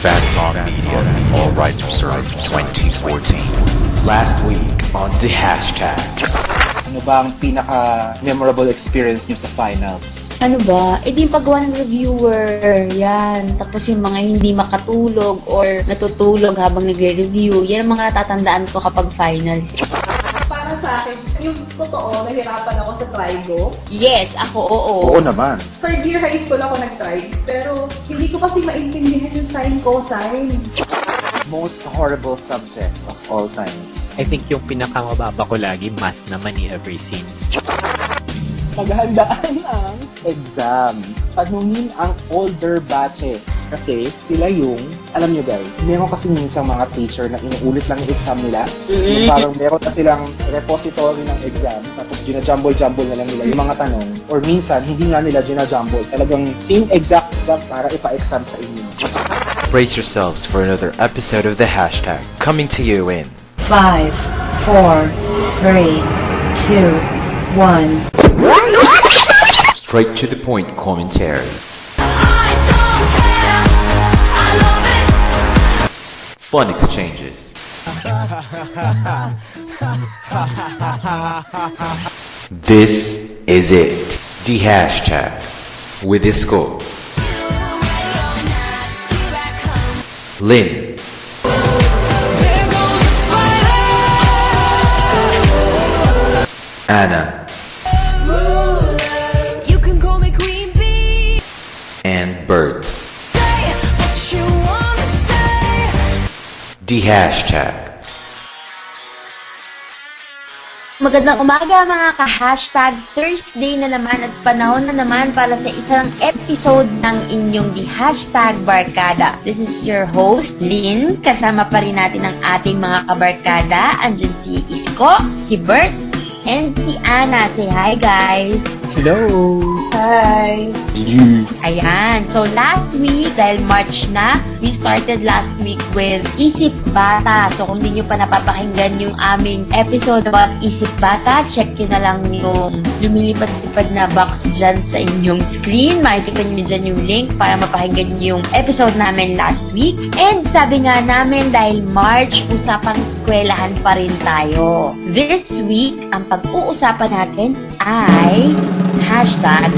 Bad Talk Media, all rights reserved 2014. Last week on the hashtag. Ano ba ang pinaka-memorable experience nyo sa finals? Ano ba? Di yung paggawa ng reviewer. Yan. Tapos yung mga hindi makatulog or natutulog habang nagre-review. Yan ang mga natatandaan ko kapag finals. Para sa akin, yung totoo, nahirapan ako sa Trigo. Yes, ako, oo. Oo naman. Third year high school ako nag-try, pero hindi ko kasi maintindihan yung sine cosine. Most horrible subject of all time. I think yung pinakamababa ko lagi, math naman ever since. Paghandaan ang exam. Tanungin ang older batches. Kasi sila yung, alam nyo guys, meron kasi minsan mga teacher na inuulit lang yung exam nila. Yung parang meron na silang repository ng exam, tapos ginajumble-jumble na lang nila yung mga tanong. Or minsan, hindi nga nila ginajumble. Talagang same exact exam para ipa-exam sa inyo. Brace yourselves for another episode of the hashtag, coming to you in 5, 4, 3, 2, 1. straight to the point commentary. Fun exchanges. This is it. The hashtag with Isko, Lynn, Anna, You can call me Queen Bee. and Bert. Say what you wanna say. The hashtag. Magandang umaga mga ka-hashtag. Thursday na naman at panahon na naman para sa isang episode ng inyong The Hashtag Barkada. This is your host, Lynn. Kasama pa rin natin ang ating mga kabarkada. Andyan si Isko, si Bert, and si Anna. Say hi guys! Hello! Hi! Ayan. So, last week, dahil March na, we started last week with Isip Bata. So, kung hindi nyo pa napapakinggan yung aming episode about Isip Bata, check nyo na lang yung lumilipad-lipad na box dyan sa inyong screen. Makikita nyo dyan yung link para mapakinggan nyo yung episode namin last week. And sabi nga namin, dahil March, usapang eskwelahan pa rin tayo. This week, ang pag-uusapan natin ay hashtag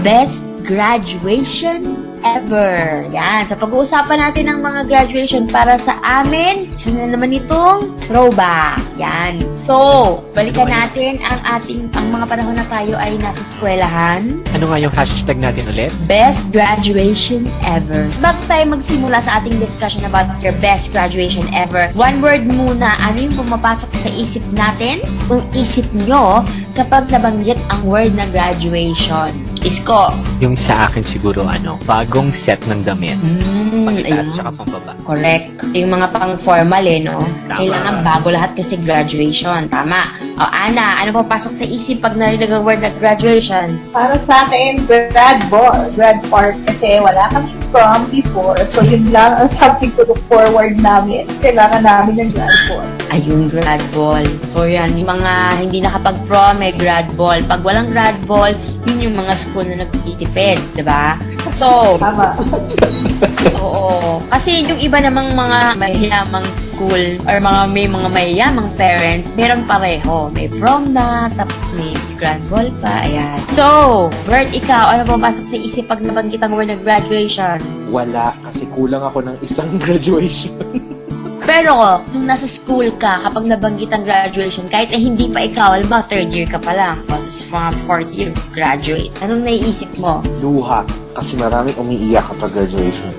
Best Graduation Ever. Yan. So, pag-uusapan natin ang mga graduation para sa amin. Isa na naman itong throwback. Yan. So, balikan natin ang mga panahon na tayo ay nasa eskwelahan. Ano nga yung hashtag natin ulit? Best Graduation Ever. Bago tayo magsimula sa ating discussion about your best graduation ever, one word muna, ano yung pumapasok sa isip natin? Kung isip nyo, kapag nabanggit ang word na graduation. Isko. Yung sa akin siguro bagong set ng damit. Pangitaas Ayun. tsaka pambaba. Correct. Yung mga pang-formal no? Tama. Kailangan bago lahat kasi graduation. Tama. O, Ana, ano papasok sa isip pag narinig ang word na graduation? Para sa akin, grad ball, grad park, kasi wala kami prom before, so yun lang ang something to look forward namin. Kailangan namin ng grad ball. Ayun, grad ball. So, yan. Yung mga hindi nakapag-prom, may grad ball. Pag walang grad ball, yun yung mga school na nagtitipid, di ba? So, Tama. oo. Kasi yung iba namang mga mayayamang school or may mga mayayamang parents, meron pareho. May prom na, tapos may grad ball pa. Ayan. So, Bert, ikaw, ano papasok sa isip pag nabanggit ang word na graduation? Wala, kasi kulang ako ng isang graduation. Pero, nung nasa school ka, kapag nabanggit ang graduation, kahit hindi pa ikaw, alam ba, third year ka pa lang, tapos mga fourth year, graduate. Anong naiisip mo? Luha, kasi maraming umiiyak kapag graduation.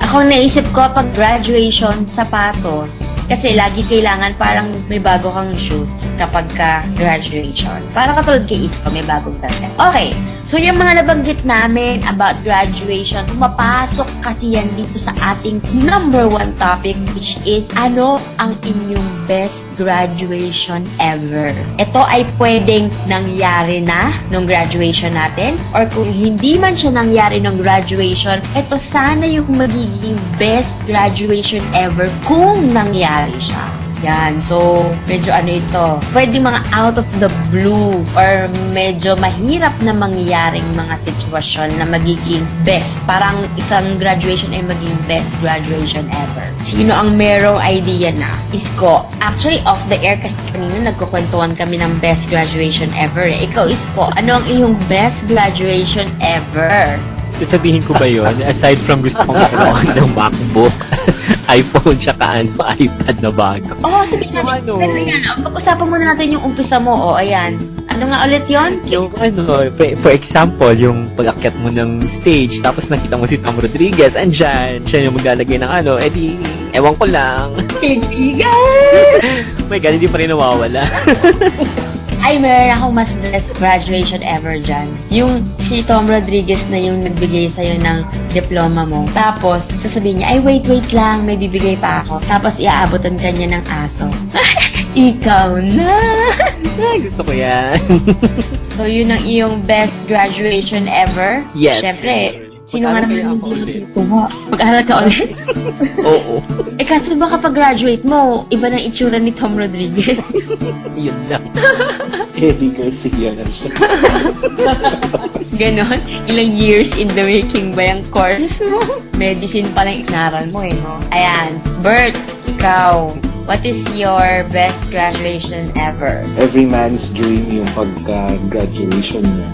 Ako naisip ko, pag graduation, sapatos. Kasi lagi kailangan parang may bago kang shoes kapag ka graduation. Parang katulad kay Isko, may bagong damit. Okay, so yung mga nabanggit namin about graduation, pumapasok kasi yan dito sa ating number one topic, which is ano ang inyong best graduation ever. Ito ay pwedeng nangyari na nung graduation natin, or kung hindi man siya nangyari nung graduation, ito sana yung magiging best graduation ever kung nangyari siya. Yan. So, medyo ano ito. Pwede mga out of the blue or medyo mahirap na mangyayaring mga sitwasyon na magiging best. Parang isang graduation ay maging best graduation ever. Sino ang merong idea na? Isko. Actually, off the air kasi kanina nagkukwentuhan kami ng best graduation ever. Ikaw, Isko, ano ang iyong best graduation ever? Sasabihin ko ba yun? Aside from gusto kong magkaroon ng MacBook, iPhone, tsaka iPad na bago. Oh, sabihin natin. Ano? Pero yan, pag-usapan muna natin yung umpisa mo. Oh, ayan. Ano nga ulit yon? Yung for example, yung pag-akyat mo ng stage, tapos nakita mo si Tom Rodriguez, andyan, siya yung maglalagay ng edi, ewan ko lang. Kaibigan! Oh my God, hindi pa rin nawawala. Ay, meron akong mas best graduation ever dyan. Yung si Tom Rodriguez na yung nagbigay sa'yo ng diploma mo. Tapos, sasabihin niya, ay, wait lang, may bibigay pa ako. Tapos, iaabotan ka niya ng aso. Ikaw na! Gusto ko yan. So, yun ang iyong best graduation ever? Yes. Siyempre, sino nga Mag-aral kaya naman ako hindi ulit? natutuwa? Mag-aral ka ulit? Oo. Kaso ba kapag graduate mo, iba ng itsura ni Tom Rodriguez? Yun lang. Eddie Garcia na siya. Ganon? Ilang years in the making ba yung course mo? Medicine pa lang inaral mo eh, no? Ayan. Bert, ikaw, what is your best graduation ever? Every man's dream yung pagka-graduation niya.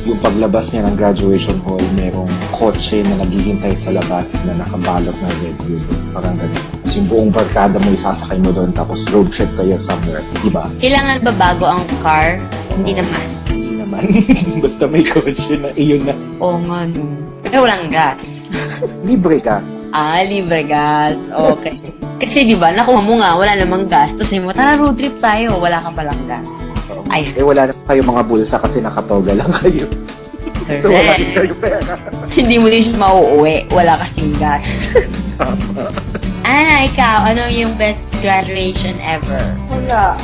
Yung paglabas niya ng graduation hall, merong kotse na naghihintay sa labas na nakabalot na red ribbon. Parang ganun. Tapos yung buong barkada mo isasakay mo doon, tapos road trip kayo somewhere. Diba? Kailangan ba bago ang car? Hindi naman. Hindi naman. Basta may kotse na iyon na. Oo nga, no. Pero walang gas. Libre gas. Libre gas. Okay. Kasi di ba, nakuha mo nga, wala namang gas. Tapos sabi mo, tara road trip tayo, wala ka palang gas. Ay, Wala na kayo mga bulsa kasi nakatoga lang kayo. So wala din kayo pera. hindi mo din siya mauuwi. Wala kasing gas. Ana, ikaw, ano yung best graduation ever? Wala.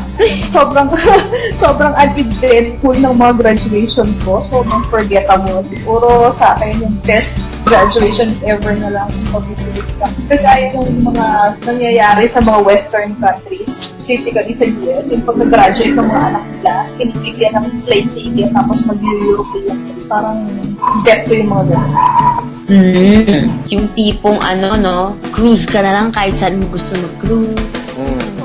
Sobrang uneventful ng mga graduation ko. Sobrang forgettable. Puro sa akin yung best graduation ever na lang yung pag-ulit lang. Kagaya ng mga nangyayari sa mga western countries, specifically sa US, yung pag-graduate ng mga anak nila, kinibigyan ng plane ticket tapos mag-European. Parang get ko yung mga ganun. Yung tipong cruise ka na lang kahit saan mo gusto mag-cruise.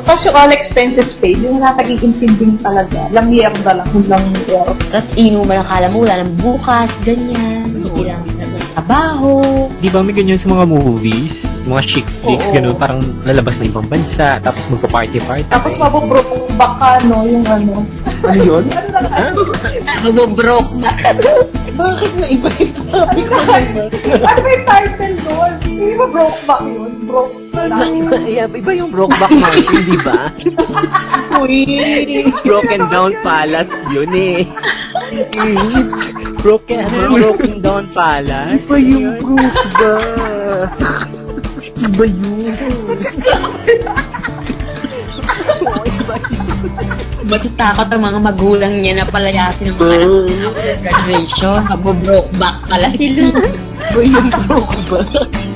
Tapos yung all expenses paid, yung nakaiintinding talaga. Lamierda lang, kung lamierda. Tapos inuman ang kala mo, wala nang bukas, ganyan. Hindi lang trabaho. Di ba may ganyan sa mga movies? Mga chick flicks, Oo. gano'n. Parang lalabas na ibang bansa, tapos magpa-party-party. Tapos mabubroke back ka, no, yung ano. Ano yun? Ano na ka? Magbobroke na ka. Bakit na iba ito? Ano ba yung title doon? Hindi ba broke back yun? Broke back. Iba yung Brokeback Mountain, di ba? Broken Down Palace yun eh. Broken Down Palace. Iba yung broke ba? Iba yun. Matatakot ang mga magulang niya na palayasin ng mga anak niya after graduation. Magbobroke back pala sila. Iba yung broke ba?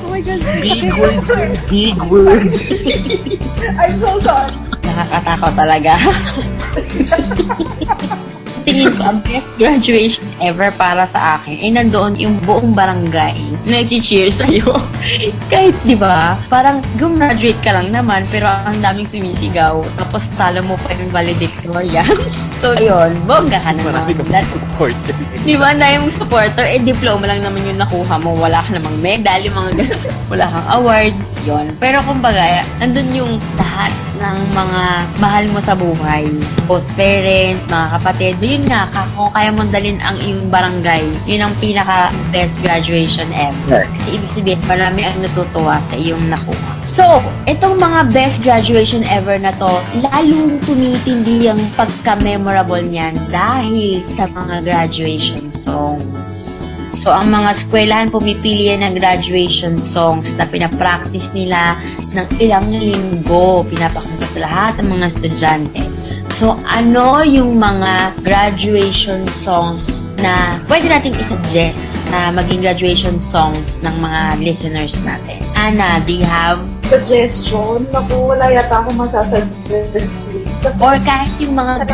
Oh my God. Big word yun. Big word. I'm so sorry. Nakakatakot talaga. Tingin ko, ang best graduation ever para sa akin ay nandoon yung buong barangay na nag-cheer sa'yo. Kahit, di ba, parang gumraduate ka lang naman pero ang daming sumisigaw. Tapos talo mo pa yung valedictorian. So, yun, bongga ka Marami naman. kang That's, support. di ba, ang dami mong supporter, diploma lang naman yung nakuha mo. Wala ka namang medal, yung mga ganun. Wala kang awards, yun. Pero kumbaga, nandun yung lahat ng mga mahal mo sa buhay. Both parents, mga kapatid. Yun nga, kung kaya mong dalhin ang iyong barangay, yun ang pinaka-best graduation ever. Kasi ibig sabihin, marami ang natutuwa sa iyong nakuha. So, itong mga best graduation ever na to, lalong tumitindi ang pagka-memorable niyan dahil sa mga graduation songs. So, ang mga eskwelahan pumipili yan ng graduation songs na pinapractice nila ng ilang linggo. Pinapakita sa lahat ng mga estudyante. So, ano yung mga graduation songs na pwede natin isuggest na maging graduation songs ng mga listeners natin? Ana, do you have suggestion, naku, wala yata akong masasuggest. Kasi, Or kahit yung mga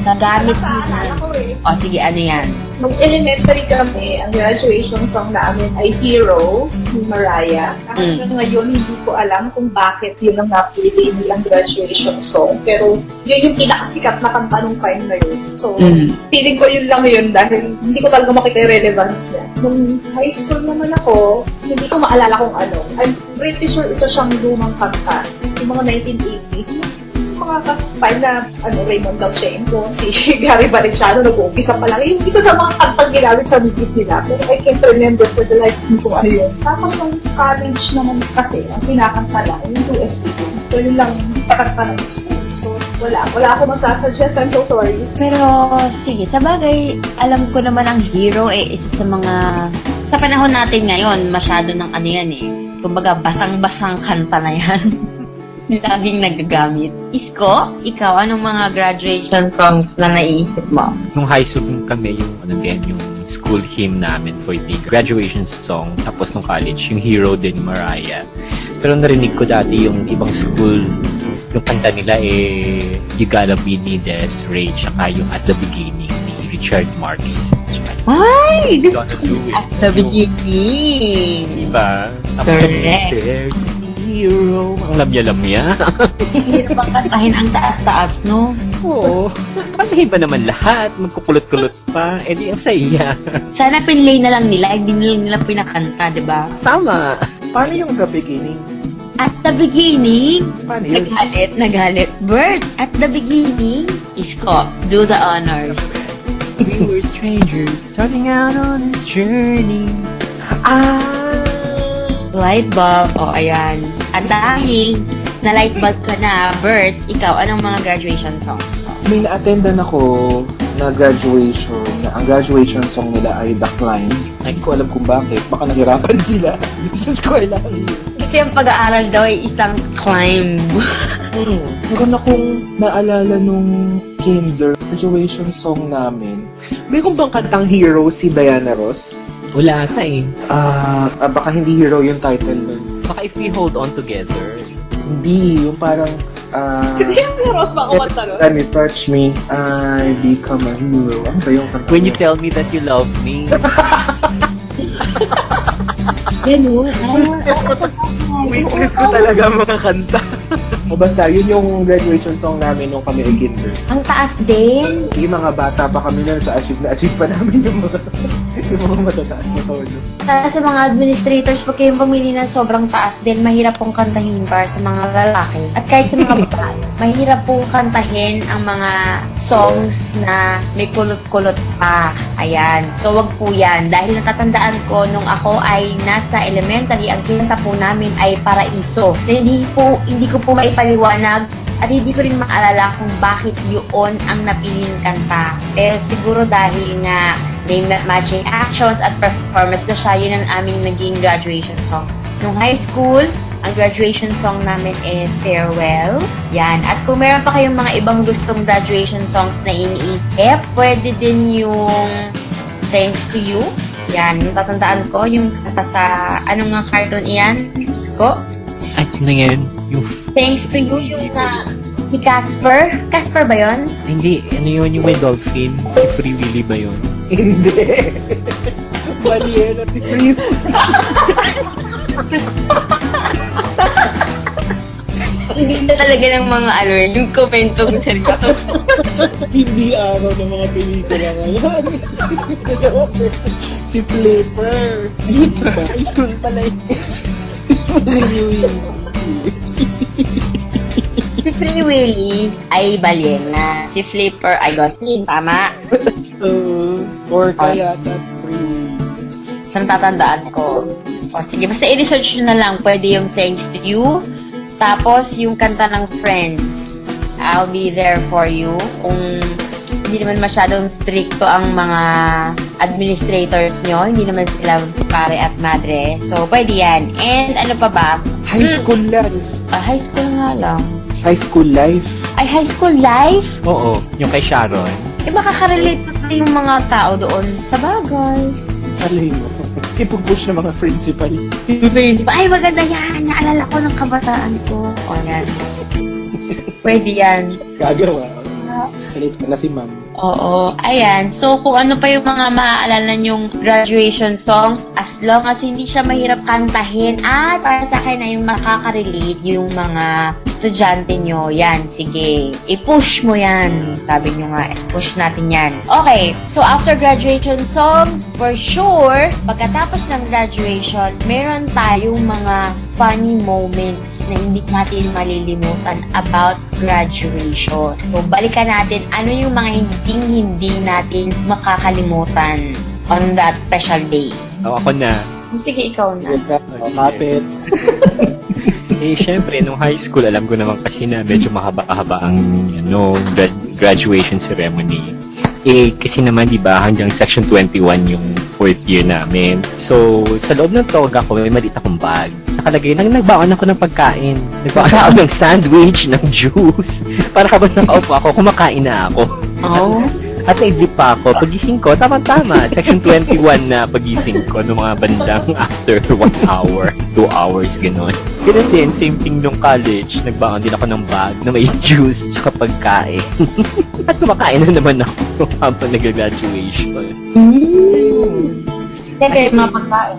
nagamit naalala nila. ko eh. O sige, ano yan? Nung elementary kami, ang graduation song namin ay Hero ni Mariah. Hanggang ngayon, hindi ko alam kung bakit yun ang napili nilang graduation song. Pero yun yung pinakasikat na kanta nung time na yun. So, feeling ko yun lang yun dahil hindi ko talaga makita yung relevance niya. Nung high school naman ako, hindi ko maalala kung ano. I'm pretty sure isa siyang lumang kanta. Yung mga 1980s. Mga kapal na Raymond Davchenko, si Gary Valenciano, nag-uumpisa pa lang. Yung isa sa mga kantang ginamit sa movies nila. Pero I can't remember for the life ko kung ano yun. Tapos nung college naman kasi, ang kinakanta lang, yung 2ST. So yun lang pakanta ng school. So wala ako masasuggest. I'm so sorry. Pero, sige, sa bagay, alam ko naman ang Hero isa sa mga, sa panahon natin ngayon, masyado ng ano yan eh. Kumbaga, basang-basang kanta na yan. Laging nagagamit. Isko, ikaw, anong mga graduation songs na naiisip mo? Nung high school kami, yung school hymn namin for the graduation song. Tapos nung college, yung Hero din ni Mariah. Pero narinig ko dati yung ibang school, yung kanta nila You Gotta Be ni Des Ray, tsaka yung At the Beginning ni Richard Marx. Ay! Gonna do it. At the beginning. Diba? Tapos Correct. there's a hero. Ang lamya-lamya. Hindi na bang kantahin ang taas-taas, no? Oo. Kantahin ba naman lahat? Magkukulot-kulot pa. Eh di ang saya. Sana pinlay na lang nila, hindi nila pinakanta, di ba? Tama. Paano yung The Beginning? At the beginning, Paano yun? nagalit. Bert, at the beginning, Isko, do the honors. We were strangers starting out on this journey. Light bulb, o ayan. At dahil na light bulb ka na, Bert, ikaw, anong mga graduation songs? May na-attendan ako na graduation, na ang graduation song nila ay The Climb. Hindi ko alam kung bakit. Baka nahirapan sila dito sa eskwelahan. Kasi ang pag-aaral daw ay isang climb. Meron akong naalala nung kinder graduation song namin. May kung bang kantang Hero si Diana Ross? Wala ata eh. Baka hindi Hero yung title nun. Baka If We Hold On Together. Hindi, yung parang Si Diana Ross ba kumanta nun? Let me touch me, I become a hero. Ano ba yung kanta? When you tell me that you love me. Ganun. Weakness ko talaga mga kanta. O basta, yun yung graduation song namin nung kami ay kinder. Ang taas din. Yung mga bata pa kami nun, sa achieve pa namin yung mga matataas na tono. Sa mga administrators, pag kayong pumili ng sobrang taas din, mahirap pong kantahin para sa mga lalaki. At kahit sa mga babae, mahirap pong kantahin ang mga songs na may kulot-kulot pa. Ayan. So, wag po yan. Dahil natatandaan ko, nung ako ay nasa elementary, ang kinanta po namin ay Paraiso. Hindi ko po maipaliwanag at hindi ko rin maalala kung bakit yun ang napiling kanta. Pero siguro dahil nga may matching actions at performance na siya, yun ang aming naging graduation song. Nung high school, ang graduation song namin is Farewell. Yan. At kung meron pa kayong mga ibang gustong graduation songs na iniisip, pwede din yung Thanks to You. Yan. Yung tatandaan ko, yung kanta sa, anong nga cartoon iyan? Isko? At na yan, yung... Thanks to You, yung si Casper. Casper ba yun? Hindi, ano yun yung may dolphin? Si Free Willy ba yun? Hindi. Baliena si Free. Hindi na talaga ng mga ano, yung komentong seryoso. Hindi araw ng mga pelikula ngayon. Si Flipper. Ayun pala yun. Si Free Willy ay balyena. Si Flipper ay gosling. Tama. Or kaya that Free. Sa tatandaan ko. O sige, basta i-research nyo na lang. Pwede yung Thanks to You. Tapos yung kanta ng Friends. I'll be there for you. Kung hindi naman masyadong stricto ang mga administrators nyo, hindi naman sila pare at madre. So, pwede yan. And ano pa ba? High school life. High school nga lang. High school life. Ay, high school life? Oo, yung kay Sharon. Eh, makaka-relate pa yung mga tao doon. Sa bagay. Alay mo. Ipag-push ng mga principal. Ay, maganda yan. naalala ko ng kabataan ko. O, yan. Pwede yan. Gagawa. Salit na si ma'am. Oo. Ayan. So, kung ano pa yung mga maaalala nyong graduation songs, as long as hindi siya mahirap kantahin, at para sa akin na yung makaka-relate yung mga estudyante nyo, yan, sige. I-push mo yan. Sabi nyo nga, push natin yan. Okay. So, after graduation songs, for sure, pagkatapos ng graduation, meron tayong mga funny moments na hindi natin malilimutan about graduation. So, balikan natin ano yung mga hindi natin makakalimutan on that special day. Ako na. Sige, ikaw na. Kapit. Syempre, nung high school, alam ko naman kasi na medyo mahaba-haba ang graduation ceremony. Kasi naman, di ba, hanggang section 21 yung fourth year namin. So, sa loob ng toga ko, may maliit akong bag. Nakalagay, nagbaon ako ng pagkain. Nagbaon ako ng sandwich, ng juice. Para habang nakaupo ako, kumakain na ako. Oh. At naidlip pa ako. Pagising ko, tama-tama. Section 21 na pagising ko nung mga bandang after 1 hour, 2 hours, gano'n. Ganun din, same thing nung college. Nagbaon din ako ng bag na may juice tsaka pagkain. At kumakain na naman ako habang nag-graduation. Siyempre, mga pagkain.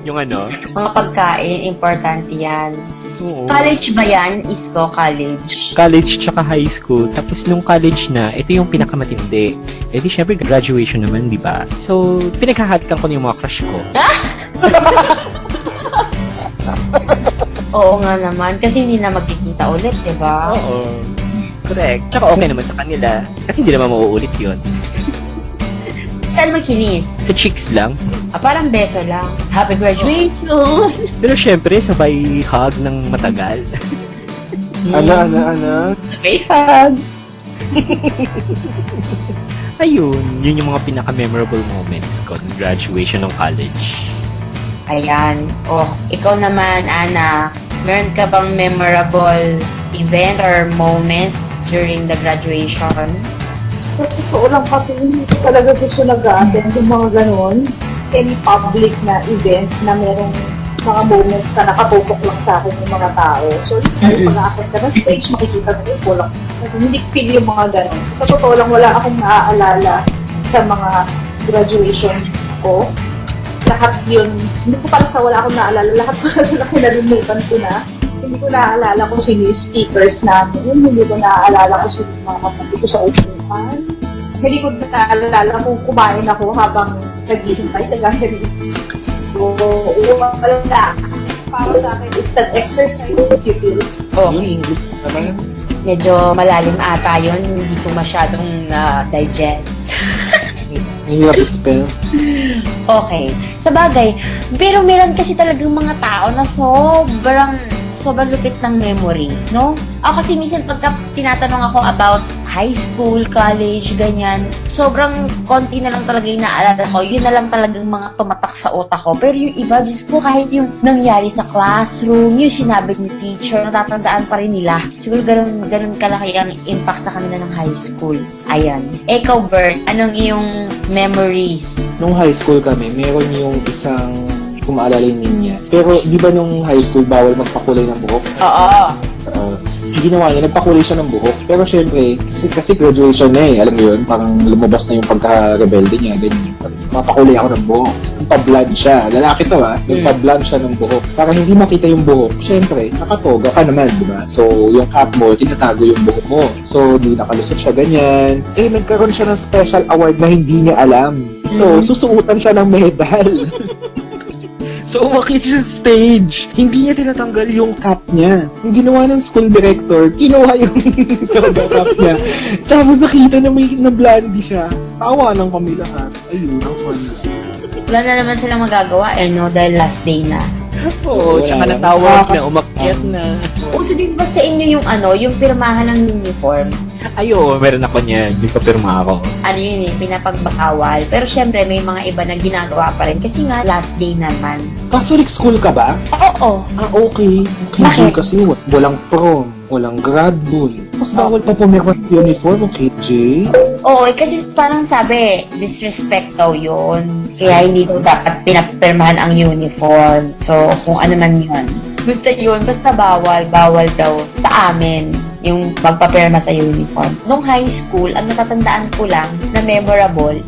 Yung ano? Mga pagkain, importante yan. Oo. College ba yan? Isko, college? College tsaka high school. Tapos nung college na, ito yung pinakamatindi. Eh di syempre graduation naman, di ba? So, pinaghahatikan ko na yung mga crush ko. Oo nga naman, kasi hindi na magkikita ulit, di ba? Oo. Correct. Tsaka okay naman sa kanila. Kasi hindi naman mauulit yun. Saan mo kinis? Sa chicks lang. Parang beso lang. Happy graduation! Pero syempre, sabay hug ng matagal. Ana. Okay, hug! Ayun, yun yung mga pinaka-memorable moments ko ng graduation ng college. Ayan. Oh, ikaw naman, Ana. Meron ka bang memorable event or moment during the graduation? Sa totoo lang kasi hindi ko talaga gusto nag-attend yung mga ganon. Any public na event na merong mga moments na nakatutok lang sa akin yung mga tao. So, pag-aakit ka na stage, makikita mo yung kulang. Hindi ko feel yung mga ganon. So, sa totoo lang, wala akong naaalala sa mga graduation ko. Lahat yun, hindi ko pala sa wala akong naalala. Lahat pala sila kinalimutan ko na. Hindi ko naaalala kung sino yung speakers namin. Hindi ko naaalala kung sino yung mga kapatid ko sa opening. Hindi ko naaalala kung kumain ako habang naghihintay. Kagaya ni so, wala. Para sa akin, it's an exercise if you feel. Yung English naman. Medyo malalim ata yun. Hindi ko masyadong na-digest. Hirap spell. Okay. Sa bagay, pero meron kasi talagang mga tao na sobrang lupit ng memory, no? Ako kasi minsan pagka tinatanong ako about high school, college, ganyan, sobrang konti na lang talaga yung naalala ko. Yun na lang talagang mga tumatak sa utak ko. Pero yung iba, Diyos ko, kahit yung nangyari sa classroom, yung sinabi ni teacher, natatandaan pa rin nila. Siguro ganun kalaki ang impact sa kanila ng high school. Ayan. Ikaw, Bert, anong iyong memories? Nung high school kami, meron yung isang, kung maalala yung niya. Pero di ba nung high school, bawal magpakulay ng buhok? Oo. Ginawa niya, nagpakulay siya ng buhok. Pero syempre, kasi graduation na eh, alam mo yun, parang lumabas na yung pagka-rebelde niya, ganyan. Sabi niya, mapakulay ako ng buhok. Nagpa-blonde siya. Lalaki to nagpa-blonde siya ng buhok. Para hindi makita yung buhok, syempre, nakatoga ka naman, di ba? So, yung cap mo, tinatago yung buhok mo. So, di nakalusot siya ganyan. Nagkaroon siya ng special award na hindi niya alam. So, susuutan siya ng medal. So, umakit siya sa stage. Hindi niya tinatanggal yung cap niya. Yung ginawa ng school director, kinuha yung toga cap niya. Tapos nakita na may na-blondie siya. Tawa ng kami lahat. Ayun, ang fun. Wala na naman silang magagawa, no? Dahil last day na. Oo, Wala tsaka lang. natawag na, umakyat na. Uso din ba sa inyo yung pirmahan ng uniform? Ayo, meron ako niyan. May papirma ako. Ano yun pinapagbakawal. Pero syempre, may mga iba na ginagawa pa rin kasi nga last day naman. Catholic school ka ba? Oo. Okay. KJ kasi walang prom, walang grad ball. Tapos bawal pa pumirma ng uniform ng KJ. Oo, kasi parang sabi, disrespect daw yun. Kaya hindi daw dapat pinapirmahan ang uniform. So, kung ano man yun. Basta yun, basta bawal daw sa amin yung magpapirma sa uniform. Nung high school, ang natatandaan ko lang na memorable,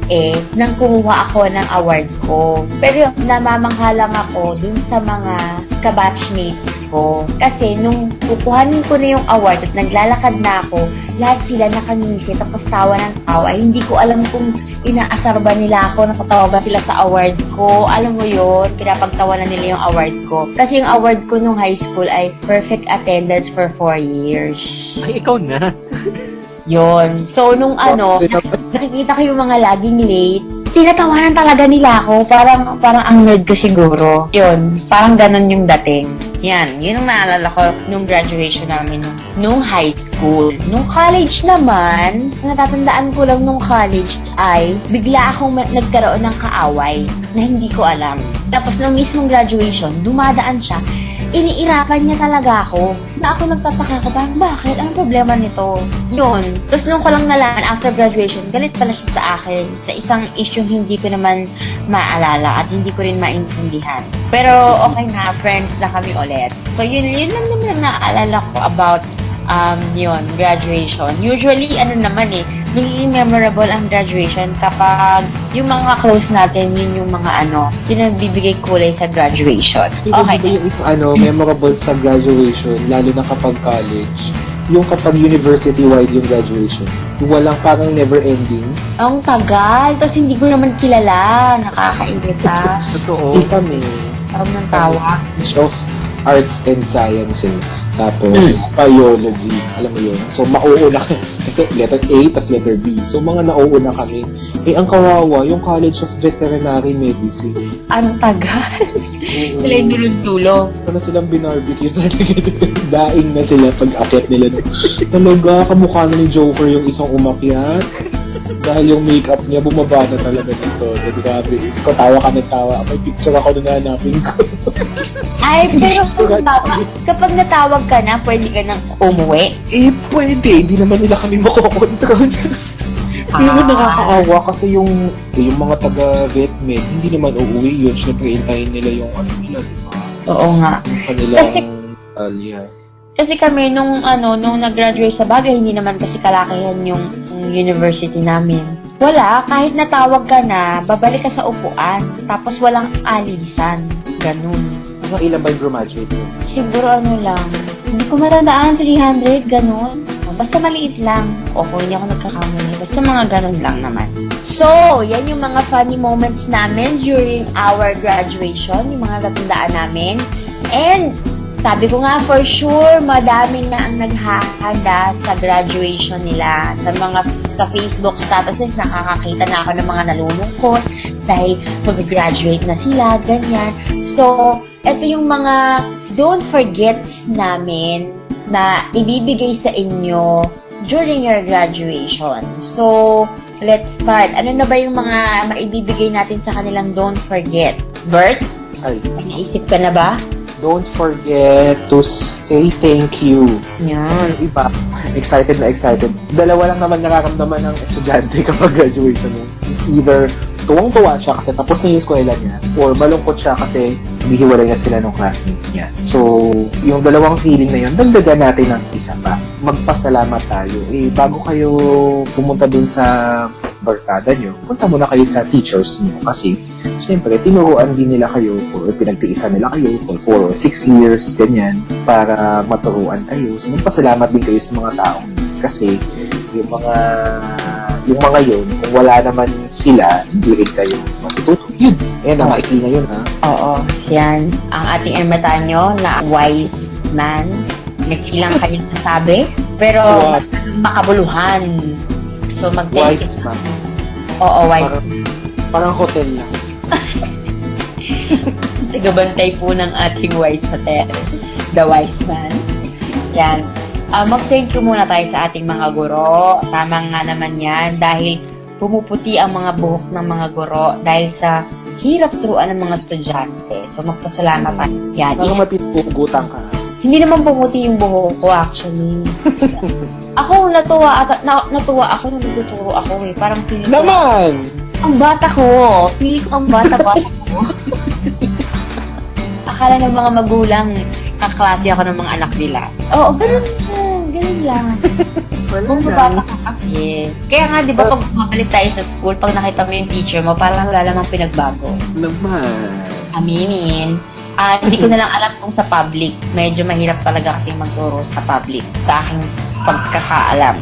nang kumuha ako ng award ko. Pero namamanghalang ako dun sa mga kabatchmates ko. Kasi nung kukuhanin ko na yung award at naglalakad na ako, lahat sila nakangisi, tapos tawa ng tawa. Hindi ko alam kung inaasar ba nila ako, nakatawa ba sila sa award ko. Alam mo yun, pinapagtawanan nila yung award ko. Kasi yung award ko nung high school ay perfect attendance for 4 years. Ay, ikaw na. Yon. So, nung nakikita ko yung mga laging late, tinatawanan talaga nila ako. Parang ang nerd ko siguro. Yun, parang ganun yung dating. Yan, yun ang naalala ko nung graduation namin nung high school. Nung college naman, natatandaan ko lang nung college ay bigla akong nagkaroon ng kaaway na hindi ko alam. Tapos nung mismong graduation, dumadaan siya. Iniirapan niya talaga ako. Na ako nagtataka ko, parang bakit? Anong problema nito? Yun. Tapos nung ko lang nalaman, after graduation, galit pala siya sa akin sa isang issue hindi ko naman maalala at hindi ko rin maintindihan. Pero okay na, friends na kami ulit. So yun lang naman ang naaalala ko about yun, graduation. Usually, magiging memorable ang graduation kapag yung mga close natin, yun yung mga yun ang bibigay kulay sa graduation. Okay. Yung memorable sa graduation, lalo na kapag college, yung kapag university-wide yung graduation, walang parang never-ending. Ang tagal. Tapos hindi ko naman kilala. Nakakainita. Totoo. Kami. Tawag ng tawa. Of Arts and Sciences. Tapos, Biology. Alam mo yun? So, mauuna ka. Kasi letter A, tas letter B. So, mga nauuna kami. Ang kawawa, yung College of Veterinary Medicine. Ang tagal. Sila yung dulong-dulo. Ano silang binarbecue talaga. Daing na sila pag-akit nila. Talaga, kamukha na ni Joker yung isang umakyat. Dahil yung makeup niya, bumaba na talaga dito. Grabe. Tawa ka ng tawa. May picture ako na hanapin ko. Ay, pero kapag natawag ka na, pwede ka nang umuwi. Pwede. Hindi naman nila kami makokontrol. Hindi naman nakakaawa kasi yung mga taga-vetmed, hindi naman uuwi yun. Siyempre, intayin nila yung nila, diba? Oo nga. Kasi kami, nung nag-graduate sa bagay, hindi naman kasi kalakihan yung university namin. Wala, kahit natawag ka na, babalik ka sa upuan, tapos walang alisan. Ganun. Hanggang ilan ba yung graduate mo? Siguro lang, hindi ko matandaan, 300, ganun. Basta maliit lang. O kung hindi ako nagkakamali, basta mga ganun lang naman. So, yan yung mga funny moments namin during our graduation, yung mga natandaan namin. And, sabi ko nga, for sure, madami na ang naghahanda sa graduation nila. Sa Facebook statuses, nakakakita na ako ng mga nalulungkot dahil mag-graduate na sila, ganyan. So, ito yung mga don't forgets namin na ibibigay sa inyo during your graduation. So, let's start. Ano na ba yung mga maibibigay natin sa kanilang don't forget? Bert? Ay. Naisip ka na ba? Don't forget to say thank you. Yan. Kasi yung iba, excited na excited. Dalawa lang naman nararamdaman ng estudyante kapag graduation niya. Either tuwang-tuwa siya kasi tapos na yung eskwela niya, or malungkot siya kasi hihiwalay na sila ng classmates niya. So, yung dalawang feeling na yun, dagdagan natin ng isa pa. Magpasalamat tayo. Bago kayo pumunta dun sa barkada nyo, punta muna kayo sa teachers nyo kasi syempre, tinuruan din nila kayo pinagtiisan nila kayo for 4 or 6 years, ganyan, para maturuan kayo. So, magpasalamat din kayo sa mga taong kasi yung mga yun, kung wala naman sila, hindi rin kayo matututo. Yun. Ang maikli na yun, ha? Oo. Yan. Ang ating ermitanyo na wise man. Nagsilang kayo sasabi. Pero, makabuluhan. So, mag-thank you. Wise man. Oo, wise. Parang hotel lang. Tagabantay po ng ating wise hotel. The wise man. Yan. Mag-thank you muna tayo sa ating mga guro. Tama nga naman yan dahil pumuputi ang mga buhok ng mga guro dahil sa hirap turuan ng mga estudyante. So, magpasalamat tayo. Yan. Parang mapitpugutan ka. Hindi naman pumuti yung buhok ko actually. Ako natuwa ako nung nagtuturo ako eh. Parang feeling ko. Naman! Ang bata ko. Feeling ko ang bata ko. Akala ng mga magulang, kaklase ako ng mga anak nila. Oo, ganun lang. Kung bata ka kasi. Kaya nga, di ba, pag bumabalik tayo sa school, pag nakita mo yung teacher mo, parang wala namang pinagbago. Naman. Aminin. Hindi ko na lang alam kung sa public. Medyo mahirap talaga kasi magturo sa public. Sa aking pagkakaalam.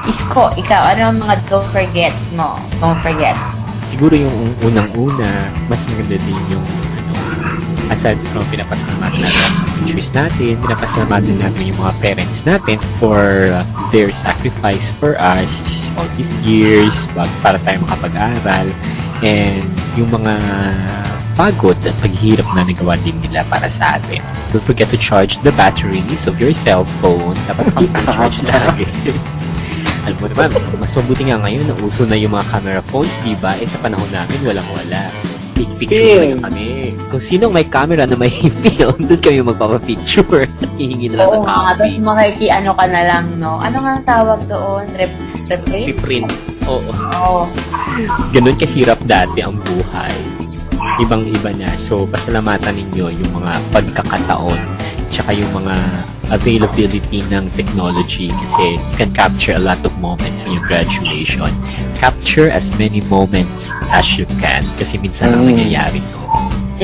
Isko, ikaw, ano ang mga don't forget mo? Don't forget. Siguro yung unang-una, mas maganda din yung aside from pinapasalamatan natin ang teachers natin, pinapasalamatan natin yung mga parents natin for their sacrifice for us all these years para tayo makapag-aral, and yung mga pagod at paghihirap na nagawa din nila para sa atin. Don't forget to charge the batteries of your cell phone. Dapat pang-charge lagi. Alam mo naman, mas mabuti nga ngayon na uso na yung mga camera phones, diba? Sa panahon namin, walang-wala. Picture na kami. Kung sinong may camera na may film, doon kami magpapapicture. Hihingi na lang Oo ng nga, copy. tapos ano ka na lang, no? Ano nga ang tawag doon? Reprint? Reprint. Oo. Oo. Ganun kahirap dati ang buhay. Ibang-iba na. So, pasalamatan ninyo yung mga pagkakataon tsaka yung mga availability ng technology kasi you can capture a lot of moments in your graduation. Capture as many moments as you can kasi minsan ang nangyayari to.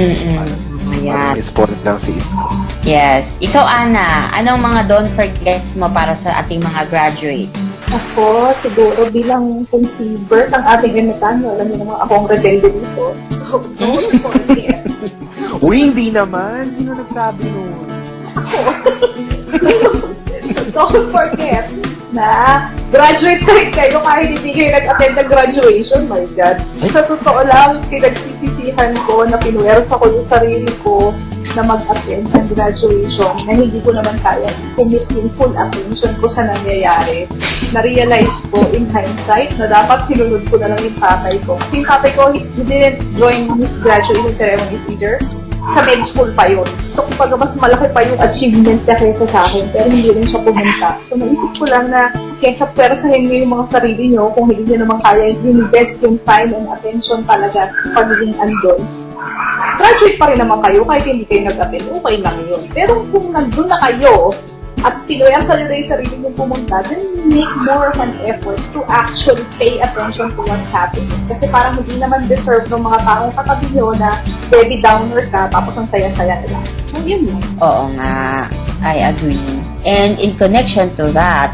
Ayan. Spoiled lang si Isko. Yes. Ikaw, Ana, anong mga don't forgets mo para sa ating mga graduate? Ako, siguro bilang kung si Bert ang ating emetan, alam niyo naman akong rebelde dito. So, don't forget. Uy, hindi naman. Sino nagsabi nun? So, don't forget na graduate pa rin kayo kahit hindi kayo nag-attend ng graduation. My God. Sa totoo lang, pinagsisisihan ko na pinuwersa ko yung sarili ko na mag-attend ng graduation na hindi ko naman kaya commit yung full attention ko sa nangyayari. Na-realize ko in hindsight na dapat sinunod ko na lang yung tatay ko. Kasi yung tatay ko, he didn't join his graduation ceremonies either. Sa med school pa yun. So, kumbaga mas malaki pa yung achievement niya kaysa sa akin, pero hindi rin siya pumunta. So, naisip ko lang na kaysa pwersahin niyo yung mga sarili niyo, kung hindi niyo naman kaya invest yung time and attention talaga sa pagiging andon, graduate pa rin naman kayo kahit hindi kayo nag-attend, okay lang yun. Pero kung nandun na kayo, at pinuwersa niyo rin yung sarili niyo pumunta, then make more of an effort to actually pay attention to what's happening. Kasi parang hindi naman deserve ng mga taong katabi niyo na baby downer ka, tapos ang saya-saya nila. So, yun yun. Oo nga. I agree. And in connection to that,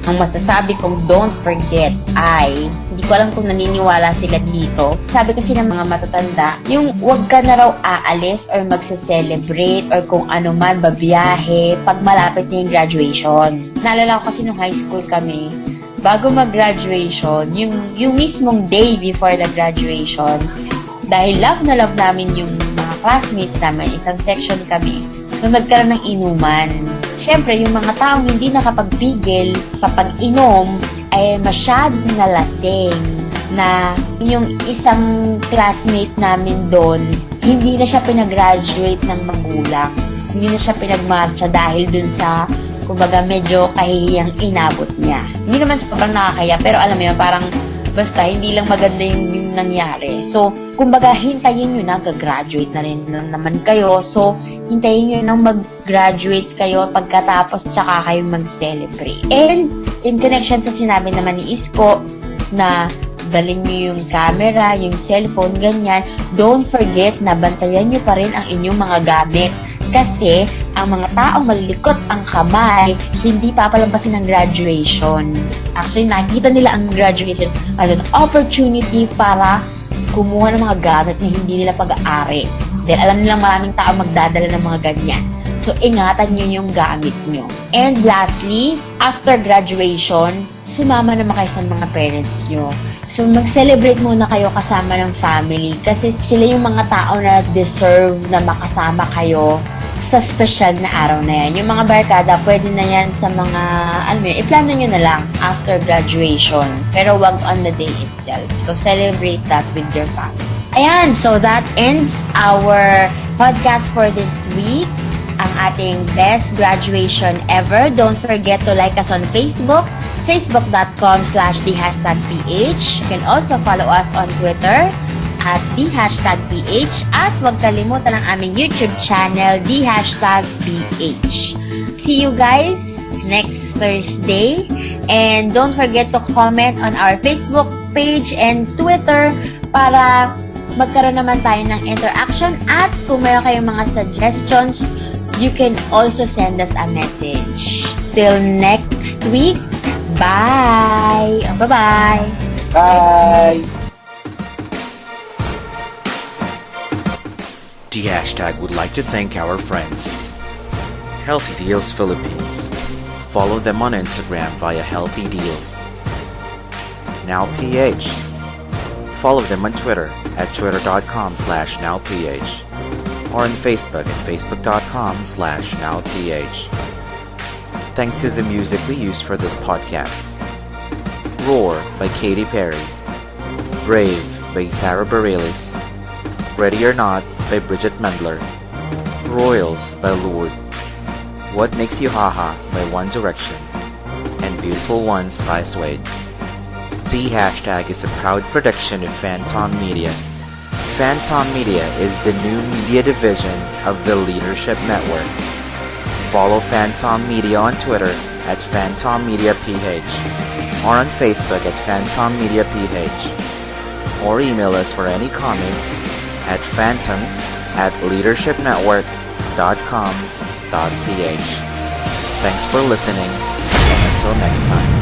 ang masasabi kong don't forget ay, hindi ko alam kung naniniwala sila dito. Sabi kasi ng mga matatanda, yung wag ka na raw aalis or magse-celebrate or kung ano man, babiyahe, pag malapit na yung graduation. Naalala ko kasi nung high school kami, bago mag-graduation, yung mismong day before the graduation, dahil love na love namin yung mga classmates namin, isang section kami, so nagkaroon ng inuman. Siyempre, yung mga taong hindi nakapagpigil sa pag-inom ay masyadong nalasing na yung isang classmate namin doon, hindi na siya pinag-graduate ng magulang. Hindi na siya pinagmarcha dahil dun sa, kumbaga, medyo kahihiyang inabot niya. Hindi naman sobrang nakakaya, pero alam mo yun, parang basta hindi lang maganda yung nangyari. So, kumbaga, hintayin nyo na, gagraduate na rin naman kayo. So, hintayin nyo nang mag-graduate kayo pagkatapos tsaka kayo mag-celebrate. And, in connection sa sinabi naman ni Isko na dalhin nyo yung camera, yung cellphone, ganyan, don't forget na bantayan nyo pa rin ang inyong mga gamit. Kasi, ang mga taong malilikot ang kamay, hindi papalampasin ng graduation. Actually, nakikita nila ang graduation as an opportunity para kumuha ng mga gamit na hindi nila pag-aari. Dahil alam nilang maraming tao magdadala ng mga ganyan. So, ingatan nyo yung gamit nyo. And lastly, after graduation, sumama naman kayo sa mga parents nyo. So, mag-celebrate muna kayo kasama ng family kasi sila yung mga tao na deserve na makasama kayo sa special na araw na yan. Yung mga barkada, pwede na yan sa mga, alam mo yun, iplano nyo na lang after graduation. Pero wag on the day itself. So, celebrate that with your family. Ayan, so that ends our podcast for this week. Ang ating best graduation ever. Don't forget to like us on Facebook, facebook.com/thehashtagph. You can also follow us on Twitter at @PH at huwag kalimutan ang aming YouTube channel, #PH. See you guys next Thursday. And don't forget to comment on our Facebook page and Twitter para magkaroon naman tayo ng interaction. At kung meron kayong mga suggestions, you can also send us a message. Till next week, bye! Bye-bye! Bye! The hashtag would like to thank our friends, Healthy Deals Philippines. Follow them on Instagram via Healthy Deals. Now PH. Follow them on Twitter at twitter.com/nowph or on Facebook at facebook.com/nowph. Thanks to the music we used for this podcast. Roar by Katy Perry. Brave by Sarah Bareilles. Ready or Not by Bridget Mendler. Royals by Lourdes. What Makes You Haha by One Direction. And Beautiful Ones by Suede. The hashtag is a proud production of Phantom Media. Phantom Media is the new media division of the Leadership Network. Follow Phantom Media on Twitter at Phantom Media PH or on Facebook at Phantom Media PH, or email us for any comments at phantom@leadershipnetwork.com.ph. Thanks for listening, and until next time.